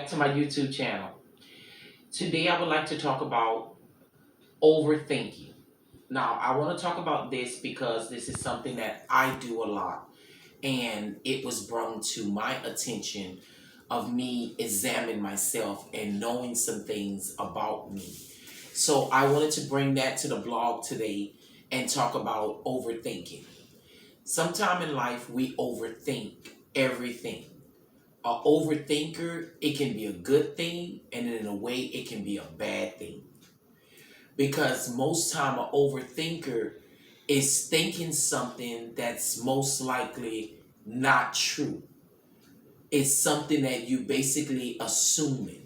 back to my YouTube channel. Today I would like to talk about overthinking. Now, I want to talk about this because this is something that I do a lot, and it was brought to my attention of me examining myself and knowing some things about me. So I wanted to bring that to the blog today and talk about overthinking. Sometime in life we overthink everything. A overthinker, it can be a good thing, and in a way it can be a bad thing. Because most time an overthinker is thinking something that's most likely not true. It's something that you basically assuming.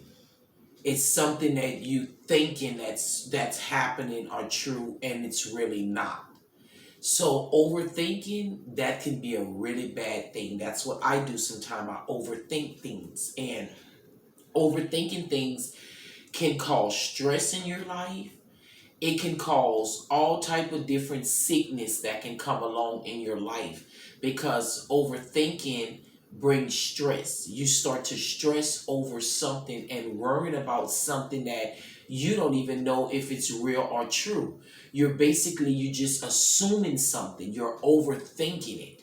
It's something that you thinking that's happening are true and it's really not. So overthinking, that can be a really bad thing. That's what I do sometimes. I overthink things, and overthinking things can cause stress in your life. It can cause all type of different sickness that can come along in your life because overthinking brings stress. You start to stress over something and worrying about something that you don't even know if it's real or true. You just assuming something. You're overthinking it.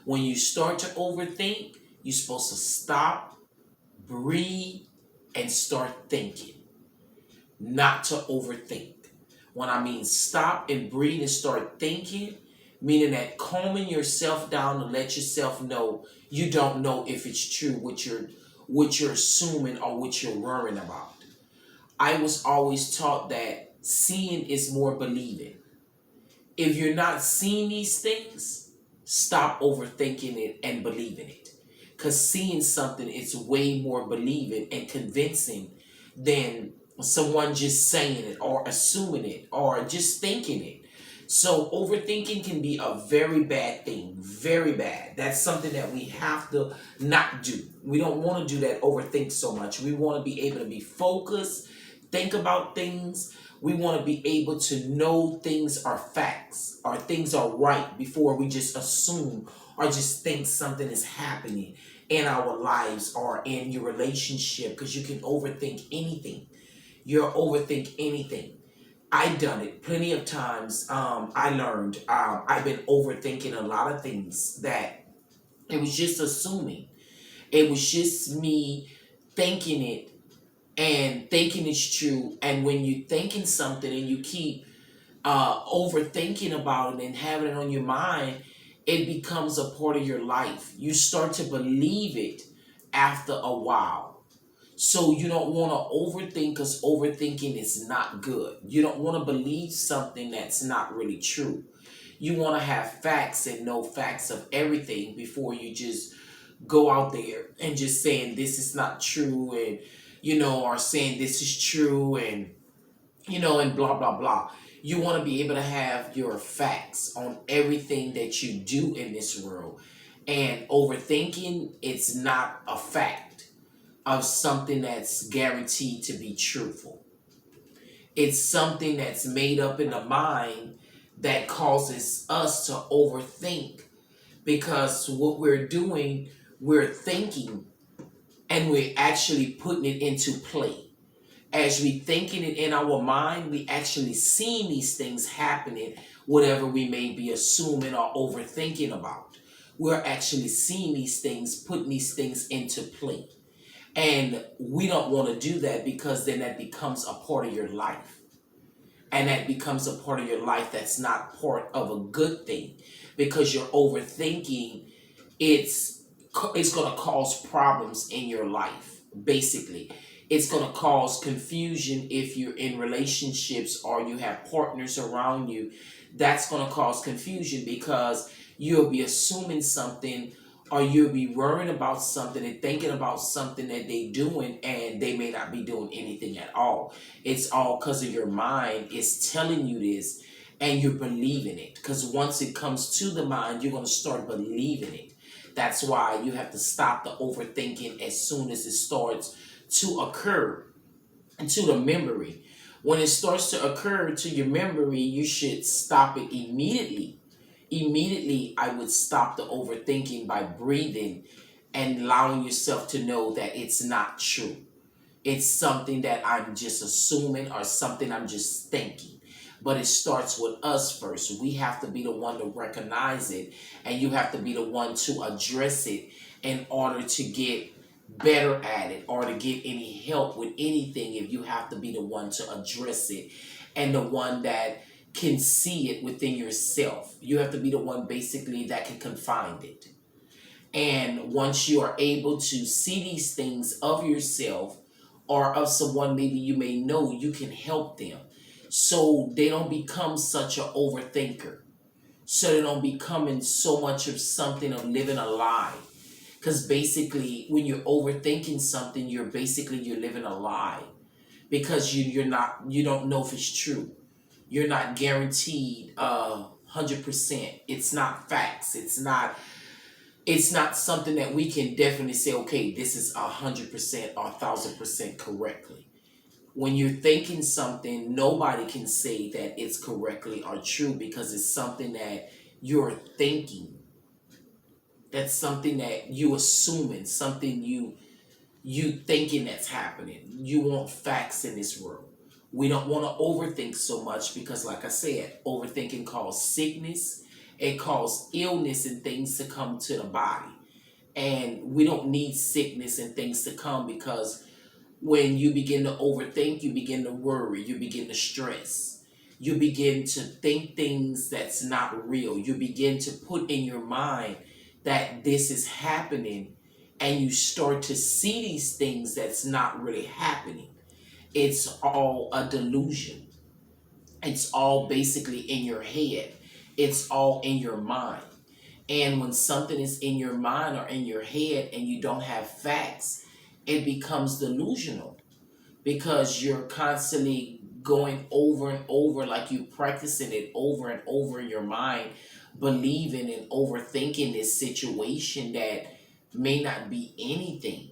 When you start to overthink, you're supposed to stop, breathe, and start thinking, not to overthink. When I mean stop and breathe and start thinking, meaning that calming yourself down and let yourself know you don't know if it's true what you're assuming or what you're worrying about. I was always taught that seeing is more believing. If you're not seeing these things, stop overthinking it and believing it. Because seeing something is way more believing and convincing than someone just saying it or assuming it or just thinking it. So overthinking can be a very bad thing, very bad. That's something that we have to not do. We don't want to do that, overthink so much. We want to be able to be focused, think about things. We want to be able to know things are facts or things are right before we just assume or just think something is happening in our lives or in your relationship, because you can overthink anything. You'll overthink anything. I done it plenty of times. I learned I've been overthinking a lot of things that it was just assuming. It was just me thinking it and thinking it's true. And when you thinking something and you keep overthinking about it and having it on your mind, it becomes a part of your life. You start to believe it after a while. So you don't want to overthink, because overthinking is not good. You don't want to believe something that's not really true. You want to have facts and know facts of everything before you just go out there and just saying this is not true, and or saying this is true, and and blah blah blah. You want to be able to have your facts on everything that you do in this world. And overthinking, it's not a fact of something that's guaranteed to be truthful. It's something that's made up in the mind that causes us to overthink, because what we're doing, we're thinking and we're actually putting it into play. As we thinking it in our mind, we actually seeing these things happening, whatever we may be assuming or overthinking about. We're actually seeing these things, putting these things into play. And we don't want to do that, because then that becomes a part of your life. And that becomes a part of your life that's not part of a good thing, because you're overthinking. It's going to cause problems in your life, basically. It's going to cause confusion if you're in relationships or you have partners around you. That's going to cause confusion, because you'll be assuming something, or you'll be worrying about something and thinking about something that they're doing, and they may not be doing anything at all. It's all because of your mind is telling you this, and you're believing it. Because once it comes to the mind, you're going to start believing it. That's why you have to stop the overthinking as soon as it starts to occur into the memory. When it starts to occur to your memory, you should stop it immediately. Immediately, I would stop the overthinking by breathing and allowing yourself to know that it's not true. It's something that I'm just assuming or something I'm just thinking. But it starts with us first. We have to be the one to recognize it, and you have to be the one to address it in order to get better at it or to get any help with anything. If you have to be the one to address it and the one that can see it within yourself, you have to be the one basically that can confine it. And once you are able to see these things of yourself or of someone maybe you may know, you can help them so they don't become such an overthinker. So they don't become in so much of something of living a lie. Because basically, when you're overthinking something, you're living a lie because you don't know if it's true. You're not guaranteed 100%. It's not facts. It's not something that we can definitely say, okay, this is 100% or 1,000% correctly. When you're thinking something, nobody can say that it's correctly or true because it's something that you're thinking. That's something that you assuming, something you thinking that's happening. You want facts in this world. We don't want to overthink so much because, like I said, overthinking causes sickness. It causes illness and things to come to the body. And we don't need sickness and things to come because when you begin to overthink, you begin to worry, you begin to stress. You begin to think things that's not real. You begin to put in your mind that this is happening and you start to see these things that's not really happening. It's all a delusion. It's all basically in your head. It's all in your mind. And when something is in your mind or in your head and you don't have facts, it becomes delusional because you're constantly going over and over, like you practicing it over and over in your mind, believing and overthinking this situation that may not be anything.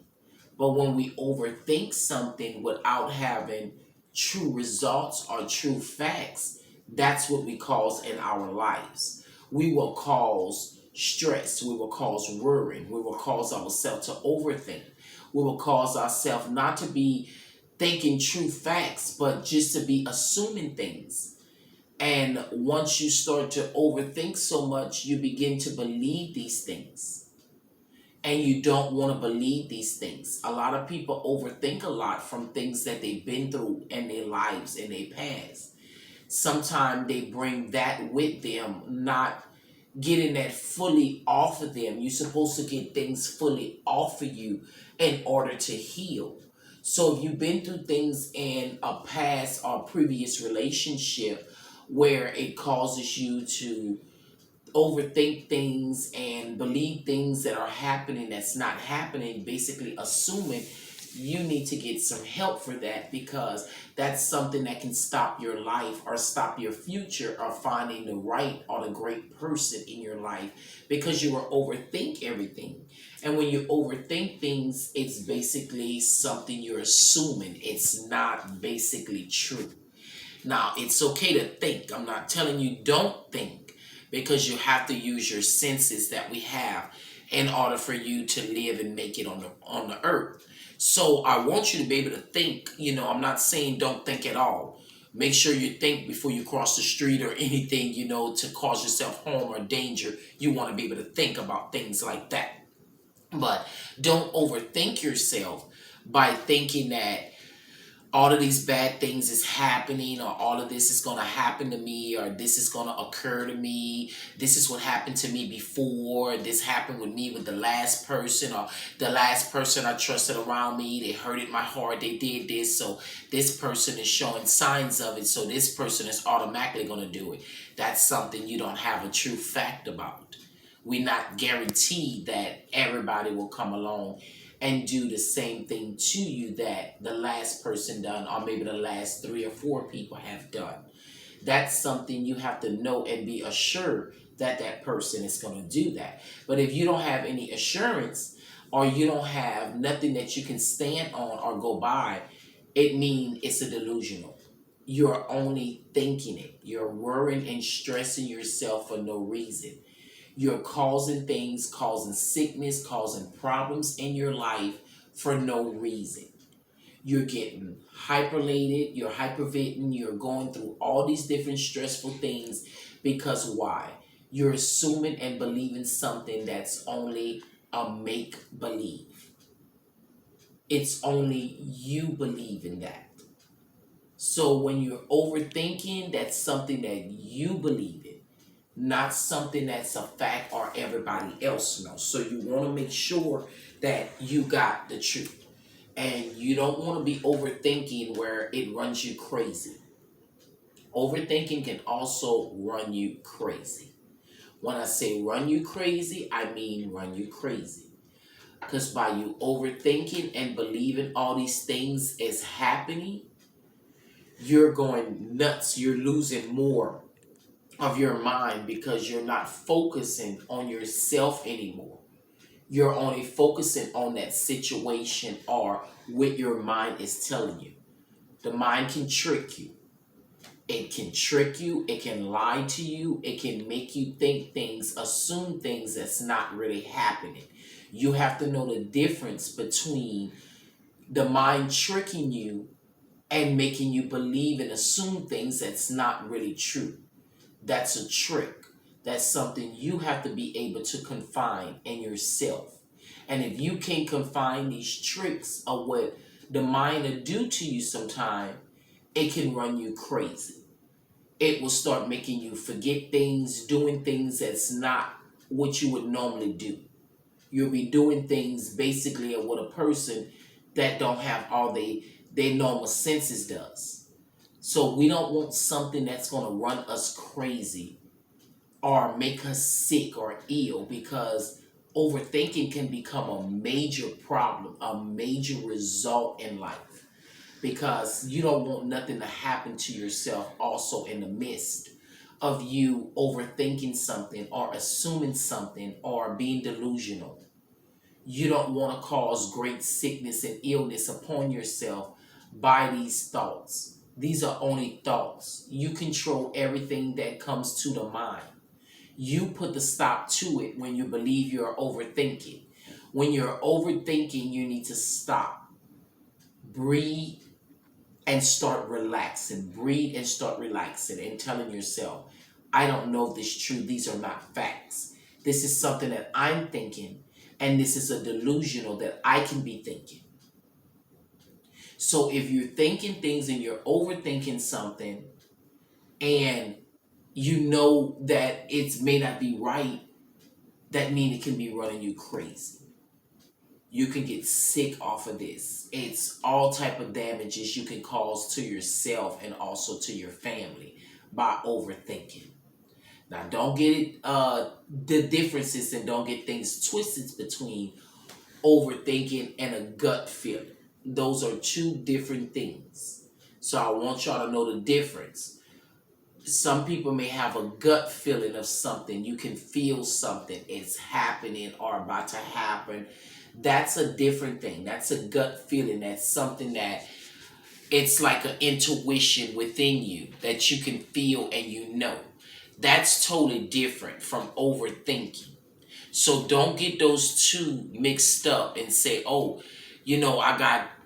But when we overthink something without having true results or true facts, that's what we cause in our lives. We will cause stress, we will cause worry, we will cause ourselves to overthink, we will cause ourselves not to be thinking true facts, but just to be assuming things. And once you start to overthink so much, you begin to believe these things. And you don't want to believe these things. A lot of people overthink a lot from things that they've been through in their lives, in their past. Sometimes they bring that with them, not getting that fully off of them. You're supposed to get things fully off of you in order to heal. So if you've been through things in a past or previous relationship where it causes you to overthink things and believe things that are happening that's not happening, basically assuming, you need to get some help for that because that's something that can stop your life or stop your future or finding the right or the great person in your life because you will overthink everything. And when you overthink things, it's basically something you're assuming. It's not basically true. Now, it's okay to think. I'm not telling you don't think because you have to use your senses that we have in order for you to live and make it on the earth. So I want you to be able to think. I'm not saying don't think at all. Make sure you think before you cross the street or anything, to cause yourself harm or danger. You want to be able to think about things like that. But don't overthink yourself by thinking that all of these bad things is happening or all of this is going to happen to me or this is going to occur to me. This is what happened to me before. This happened with me with the last person or the last person I trusted around me. They hurted my heart. They did this. So this person is showing signs of it. So this person is automatically going to do it. That's something you don't have a true fact about. We're not guaranteed that everybody will come along and do the same thing to you that the last person done or maybe the last 3 or 4 people have done. That's something you have to know and be assured that that person is going to do that. But if you don't have any assurance or you don't have nothing that you can stand on or go by, it means it's a delusional. You're only thinking it. You're worrying and stressing yourself for no reason. You're causing things, causing sickness, causing problems in your life for no reason. You're getting hyperlated, you're hyperventing, you're going through all these different stressful things because why? You're assuming and believing something that's only a make believe. It's only you believe in that. So when you're overthinking, that's something that you believe in, not something that's a fact or everybody else knows. So you want to make sure that you got the truth. And you don't want to be overthinking where it runs you crazy. Overthinking can also run you crazy. When I say run you crazy, I mean run you crazy. Because by you overthinking and believing all these things is happening, you're going nuts. You're losing more of your mind because you're not focusing on yourself anymore. You're only focusing on that situation or what your mind is telling you. The mind can trick you. It can trick you. It can lie to you. It can make you think things, assume things that's not really happening. You have to know the difference between the mind tricking you and making you believe and assume things that's not really true. That's a trick. That's something you have to be able to confine in yourself. And if you can't confine these tricks of what the mind will do to you sometime, it can run you crazy. It will start making you forget things, doing things that's not what you would normally do. You'll be doing things basically of what a person that don't have all their normal senses does. So we don't want something that's going to run us crazy or make us sick or ill because overthinking can become a major problem, a major result in life because you don't want nothing to happen to yourself also in the midst of you overthinking something or assuming something or being delusional. You don't want to cause great sickness and illness upon yourself by these thoughts. These are only thoughts. You control everything that comes to the mind. You put the stop to it when you believe you're overthinking. When you're overthinking, you need to stop, breathe, and start relaxing. Breathe and start relaxing and telling yourself, I don't know if this is true. These are not facts. This is something that I'm thinking, and this is a delusional that I can be thinking. So if you're thinking things and you're overthinking something, and you know that it may not be right, that means it can be running you crazy. You can get sick off of this. It's all type of damages you can cause to yourself and also to your family by overthinking. Now, don't get it the differences and don't get things twisted between overthinking and a gut feeling. Those are two different things. So I want y'all to know the difference. Some people may have a gut feeling of something. You can feel something. It's happening or about to happen. That's a different thing. That's a gut feeling. That's something that it's like an intuition within you that you can feel and you know. That's totally different from overthinking. So don't get those two mixed up and say, oh,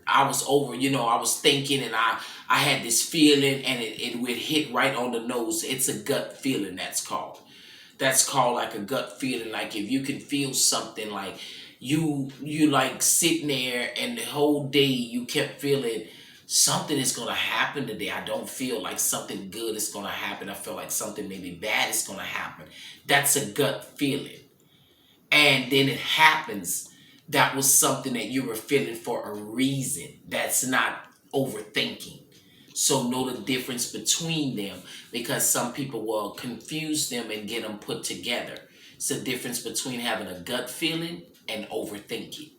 I was over, I was thinking and I had this feeling and it would hit right on the nose. It's a gut feeling that's called. That's called like a gut feeling. Like if you can feel something like you like sitting there and the whole day you kept feeling something is gonna happen today. I don't feel like something good is gonna happen. I feel like something maybe bad is gonna happen. That's a gut feeling. And then it happens. That was something that you were feeling for a reason. That's not overthinking. So know the difference between them because some people will confuse them and get them put together. It's the difference between having a gut feeling and overthinking.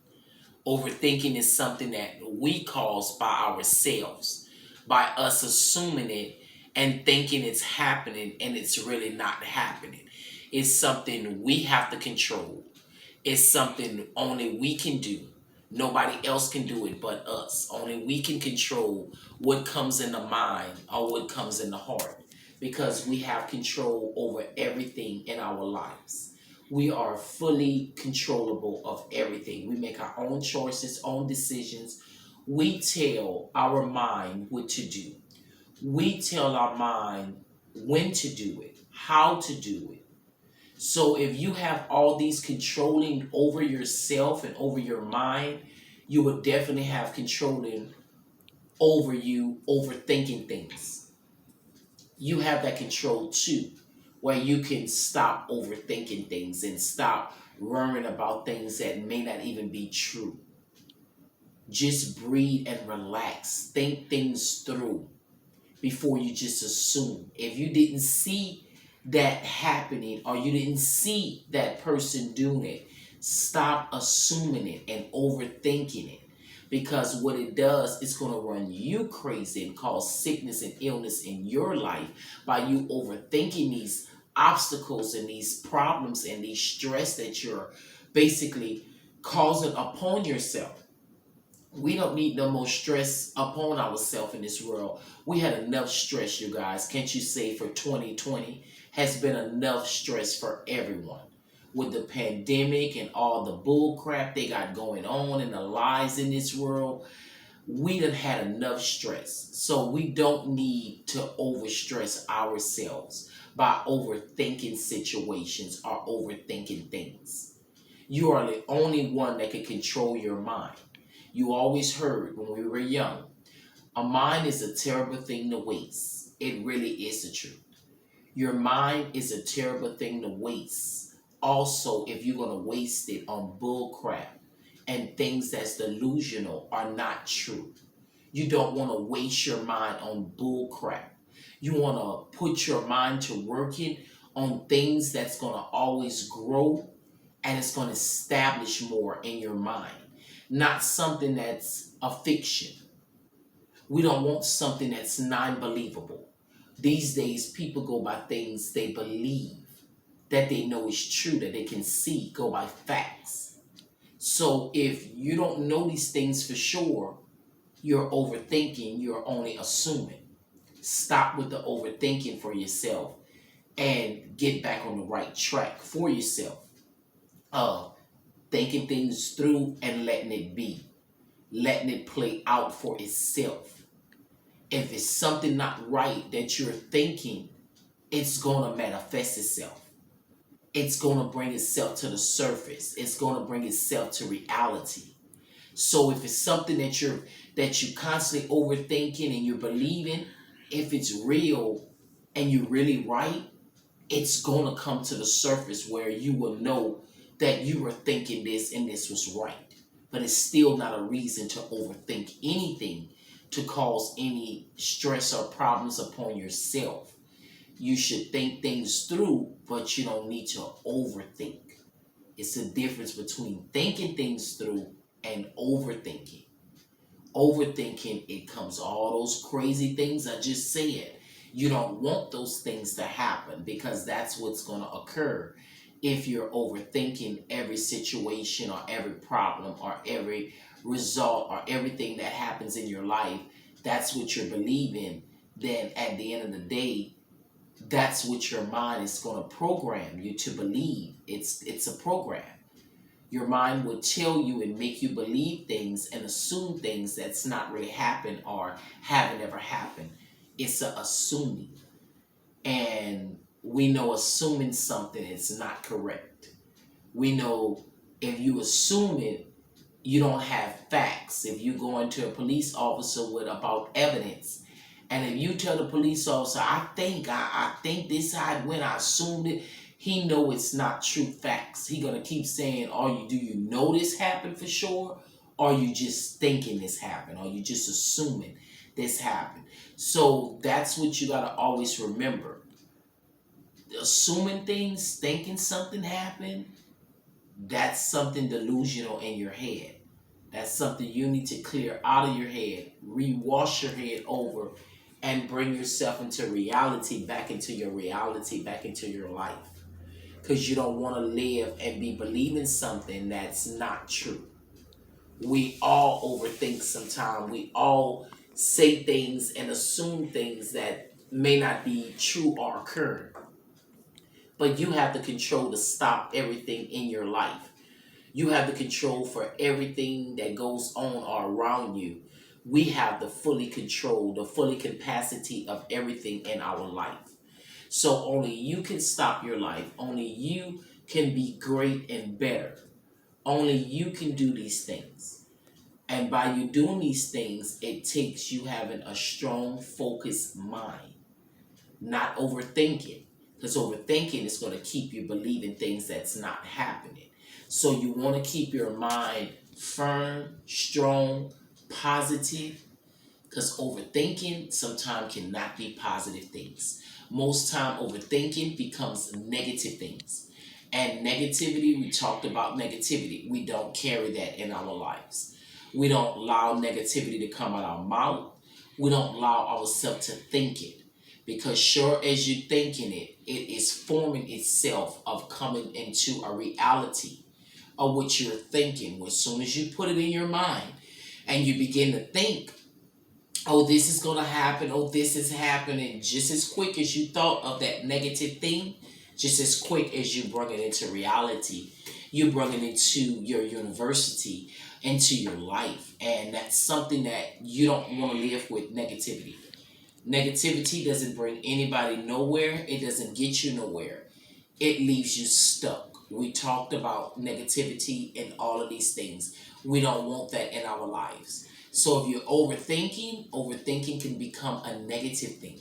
Overthinking is something that we cause by ourselves, by us assuming it and thinking it's happening and it's really not happening. It's something we have to control. It's something only we can do. Nobody else can do it but us. Only we can control what comes in the mind or what comes in the heart because we have control over everything in our lives. We are fully controllable of everything. We make our own choices, own decisions, We tell our mind what to do. We tell our mind when to do it, how to do it. So if you have all these controlling over yourself and over your mind, you will definitely have controlling over you overthinking things. You have that control too, where you can stop overthinking things and stop worrying about things that may not even be true. Just breathe and relax. Think things through before you just assume. If you didn't see that happening or you didn't see that person doing it, stop assuming it and overthinking it. Because what it does, it's going to run you crazy and cause sickness and illness in your life by you overthinking these obstacles and these problems and these stress that you're basically causing upon yourself. We don't need no more stress upon ourselves in this world. We had enough stress, you guys. Can't you say for 2020 has been enough stress for everyone? With the pandemic and all the bull crap they got going on and the lies in this world, we done had enough stress. So we don't need to overstress ourselves by overthinking situations or overthinking things. You are the only one that can control your mind. You always heard when we were young, a mind is a terrible thing to waste. It really is the truth. Your mind is a terrible thing to waste. Also, if you're going to waste it on bull crap and things that's delusional are not true. You don't want to waste your mind on bull crap. You want to put your mind to working on things that's going to always grow and it's going to establish more in your mind, not something that's a fiction. We don't want something that's non-believable. These days, people go by things they believe, that they know is true, that they can see, go by facts. So if you don't know these things for sure, you're overthinking, you're only assuming. Stop with the overthinking for yourself and get back on the right track for yourself. Uh, Thinking things through and letting it be, letting it play out for itself. If it's something not right that you're thinking, it's going to manifest itself. It's going to bring itself to the surface. It's going to bring itself to reality. So if it's something that you constantly overthinking and you're believing, if it's real and you're really right, it's going to come to the surface where you will know that you were thinking this and this was right. But it's still not a reason to overthink anything to cause any stress or problems upon yourself. You should think things through, but you don't need to overthink. It's a difference between thinking things through and overthinking. Overthinking, it comes all those crazy things I just said. You don't want those things to happen because that's what's going to occur if you're overthinking every situation or every problem or every result or everything that happens in your life. That's what you're believing. Then at the end of the day, that's what your mind is going to program you to believe. It's a program. Your mind will tell you and make you believe things and assume things that's not really happened or haven't ever happened. It's a assuming. And we know assuming something is not correct. We know if you assume it, you don't have facts. If you go into a police officer with about evidence, and if you tell the police officer, I think this how it went, I assumed it, he know it's not true facts. He gonna keep saying, do you know this happened for sure? Or you just thinking this happened? Or you just assuming this happened? So that's what you gotta always remember. Assuming things, thinking something happened, that's something delusional in your head. That's something you need to clear out of your head, rewash your head over, and bring yourself into reality, back into your reality, back into your life. Because you don't want to live and be believing something that's not true. We all overthink sometimes. We all say things and assume things that may not be true or occur. But you have the control to stop everything in your life. You have the control for everything that goes on or around you. we have the fully control, the fully capacity of everything in our life. So only you can stop your life. Only you can be great and better. Only you can do these things. And by you doing these things, it takes you having a strong, focused mind, not overthinking. Because overthinking is going to keep you believing things that's not happening. So you want to keep your mind firm, strong, positive, because overthinking sometimes cannot be positive things. Most time overthinking becomes negative things. And negativity, we talked about negativity. We don't carry that in our lives. We don't allow negativity to come out our mouth. We don't allow ourselves to think it. Because sure as you're thinking it, it is forming itself of coming into a reality of what you're thinking. As soon as you put it in your mind and you begin to think, oh, this is going to happen, oh, this is happening, just as quick as you thought of that negative thing, just as quick as you bring it into reality, you bring it into your university, into your life. And that's something that you don't want to live with negativity. Negativity doesn't bring anybody nowhere, it doesn't get you nowhere, it leaves you stuck. We talked about negativity and all of these things. We don't want that in our lives. So if you're overthinking, overthinking can become a negative thing.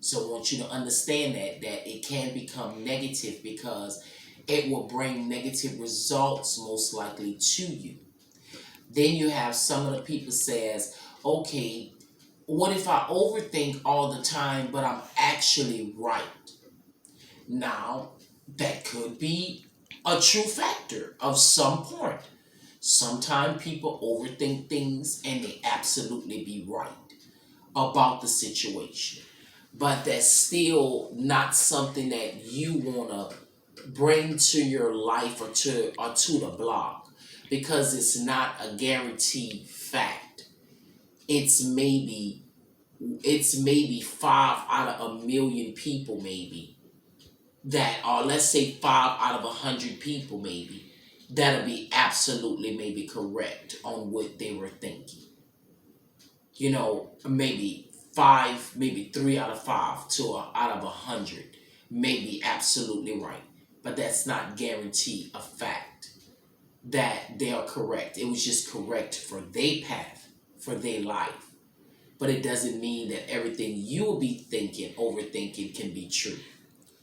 So I want you to understand that it can become negative because it will bring negative results most likely to you. Then you have some of the people says, okay, what if I overthink all the time but I'm actually right? Now, that could be a true factor of some point. Sometimes people overthink things and they absolutely be right about the situation. But that's still not something that you want to bring to your life or to the blog because it's not a guaranteed fact. It's maybe it's maybe 5 out of 1 million people maybe that or let's say 5 out of 100 people maybe that'll be absolutely maybe correct on what they were thinking. Maybe five, maybe 3 out of 5 to out of 100 may be absolutely right, but that's not guaranteed a fact that they are correct. It was just correct for their path, for their life, but it doesn't mean that everything you will be thinking, overthinking, can be true.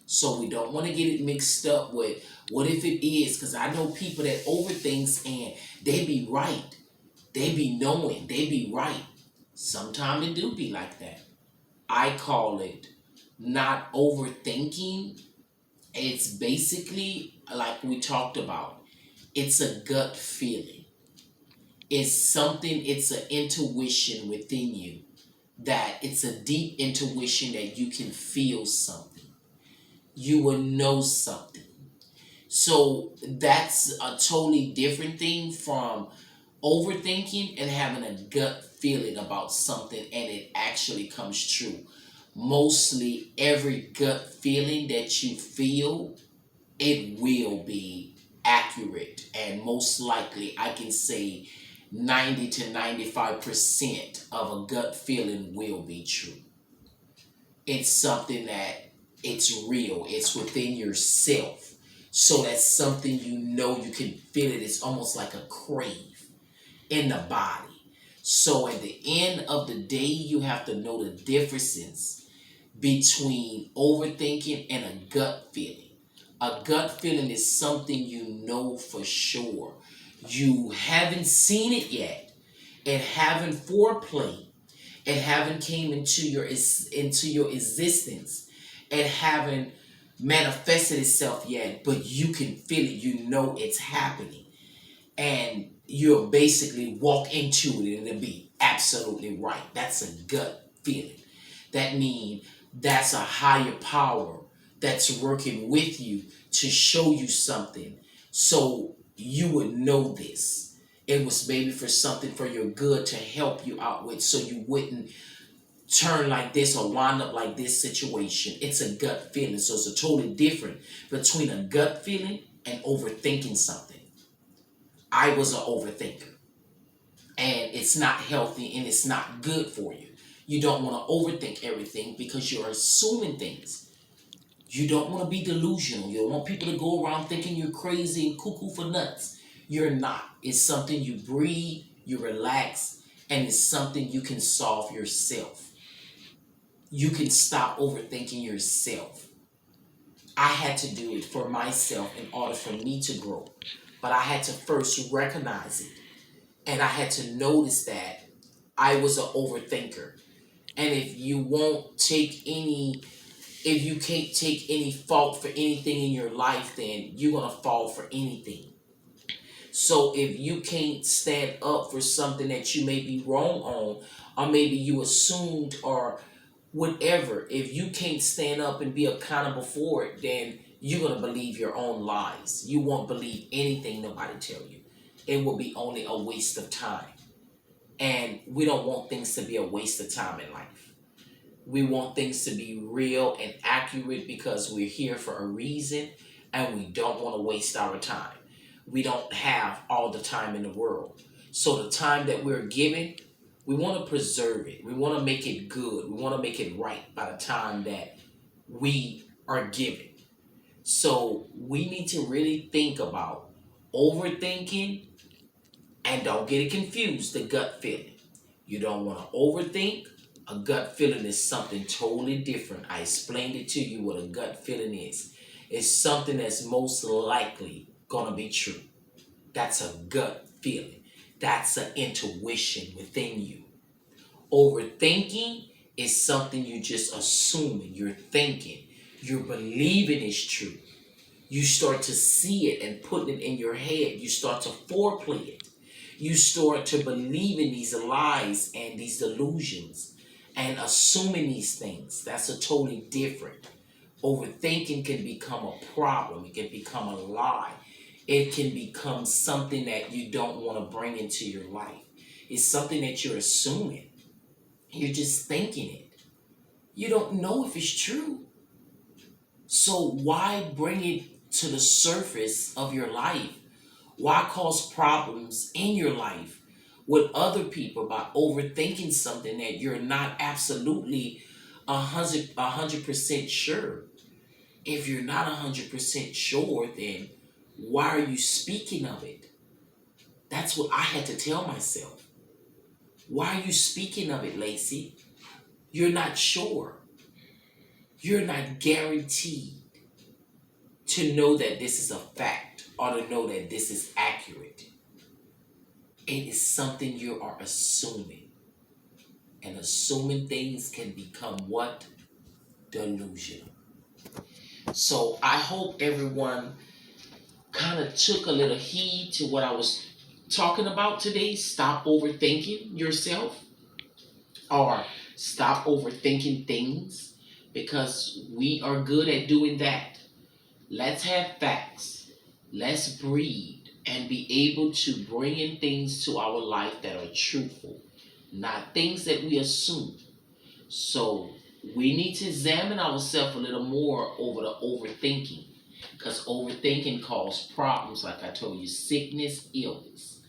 So we don't want to get it mixed up with what if it is, because I know people that overthinks and they be right. They be knowing, they be right. Sometimes it do be like that. I call it not overthinking. It's basically like we talked about. It's a gut feeling. It's something, it's an intuition within you that it's a deep intuition that you can feel something. You will know something. So that's a totally different thing from overthinking and having a gut feeling about something and it actually comes true. Mostly every gut feeling that you feel, it will be accurate. And most likely, I can say 90 to 95% of a gut feeling will be true. It's something that it's real, it's within yourself. So that's something you can feel it. It's almost like a crave in the body. So at the end of the day, you have to know the differences between overthinking and a gut feeling. A gut feeling is something you know for sure. You haven't seen it yet. It haven't foreplay. It haven't came into your existence. It haven't manifested itself yet, but you can feel it. You know it's happening, and you'll basically walk into it and it'll be absolutely right. That's a gut feeling. That means that's a higher power that's working with you to show you something. So you would know this. It was maybe for something for your good to help you out with so you wouldn't turn like this or wind up like this situation. It's a gut feeling. So it's a totally different between a gut feeling and overthinking something. I was an overthinker. and it's not healthy and it's not good for you. You don't want to overthink everything because you're assuming things. You don't want to be delusional. You don't want people to go around thinking you're crazy and cuckoo for nuts. You're not. It's something you breathe, you relax, and it's something you can solve yourself. You can stop overthinking yourself. I had to do it for myself in order for me to grow. But I had to first recognize it. And I had to notice that I was an overthinker. And if you can't take any fault for anything in your life, then you're going to fall for anything. So if you can't stand up for something that you may be wrong on, or maybe you assumed, or whatever, if you can't stand up and be accountable for it, then you're going to believe your own lies. You won't believe anything nobody tell you. It will be only a waste of time. And we don't want things to be a waste of time in life. We want things to be real and accurate because we're here for a reason, and we don't want to waste our time. We don't have all the time in the world. So the time that we're given, we want to preserve it. We want to make it good. We want to make it right by the time that we are given. So we need to really think about overthinking, and don't get it confused, the gut feeling. You don't want to overthink. A gut feeling is something totally different. I explained it to you what a gut feeling is. It's something that's most likely going to be true. That's a gut feeling. That's an intuition within you. Overthinking is something you just assuming, you're thinking, you're believing is true. You start to see it and put it in your head. You start to foreplay it. You start to believe in these lies and these delusions and assuming these things. That's a totally different. Overthinking can become a problem. It can become a lie. It can become something that you don't want to bring into your life. It's something that you're assuming. You're just thinking it. You don't know if it's true. So why bring it to the surface of your life? Why cause problems in your life with other people by overthinking something that you're not absolutely 100% sure? If you're not 100% sure, then why are you speaking of it? That's what I had to tell myself. Why are you speaking of it, Lacey? You're not sure. You're not guaranteed to know that this is a fact or to know that this is accurate. It is something you are assuming. And assuming things can become what? Delusional. So I hope everyone kind of took a little heed to what I was talking about today. Stop overthinking yourself, or stop overthinking things, because we are good at doing that. Let's have facts. Let's breathe and be able to bring in things to our life that are truthful, not things that we assume. So we need to examine ourselves a little more over the overthinking, because overthinking causes problems, like I told you, sickness, illness.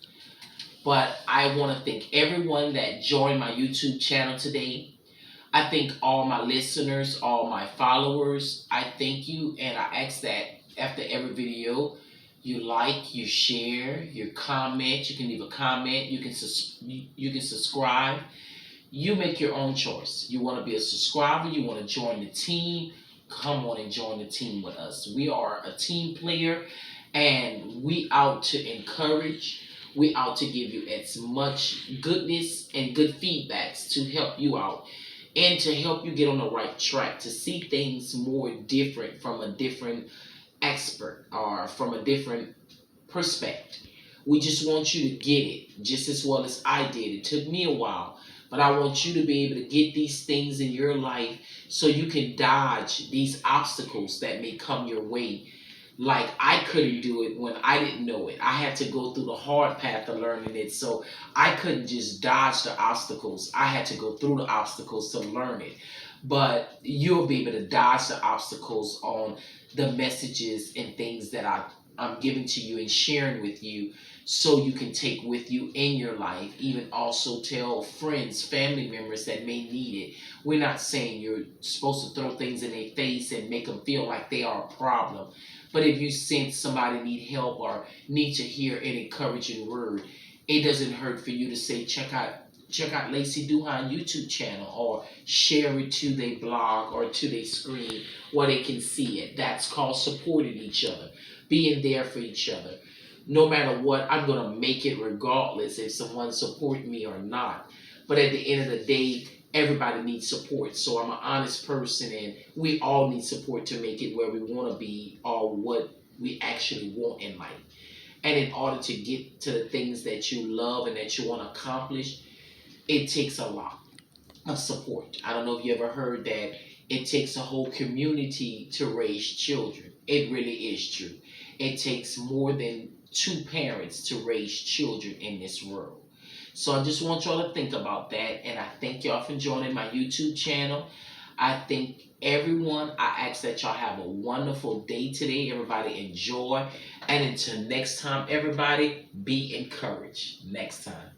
But I want to thank everyone that joined my YouTube channel today. I thank all my listeners, all my followers. I thank you, and I ask that after every video, you like, you share, you comment. You can leave a comment. You can subscribe. You make your own choice. You want to be a subscriber. You want to join the team. Come on and join the team with us. We are a team player, and we out to encourage. We out to give you as much goodness and good feedbacks to help you out and to help you get on the right track, to see things more different from a different expert or from a different perspective. We just want you to get it just as well as I did. It took me a while, but I want you to be able to get these things in your life so you can dodge these obstacles that may come your way. Like I couldn't do it when I didn't know it. I had to go through the hard path of learning it. So I couldn't just dodge the obstacles. I had to go through the obstacles to learn it. But you'll be able to dodge the obstacles on the messages and things that I I'm giving to you and sharing with you so you can take with you in your life. Even also tell friends, family members that may need it. We're not saying you're supposed to throw things in their face and make them feel like they are a problem. But if you sense somebody need help or need to hear an encouraging word, it doesn't hurt for you to say, check out Lacey Duhan YouTube channel, or share it to their blog or to their screen where they can see it. That's called supporting each other, being there for each other. No matter what, I'm gonna make it regardless if someone support me or not. But at the end of the day, everybody needs support. So I'm an honest person, and we all need support to make it where we want to be or what we actually want in life. And in order to get to the things that you love and that you want to accomplish, it takes a lot of support. I don't know if you ever heard that it takes a whole community to raise children. It really is true. It takes more than two parents to raise children in this world. So I just want y'all to think about that, and I thank y'all for joining my YouTube channel. I thank everyone. I ask that y'all have a wonderful day today. Everybody enjoy. And until next time, everybody be encouraged. Next time.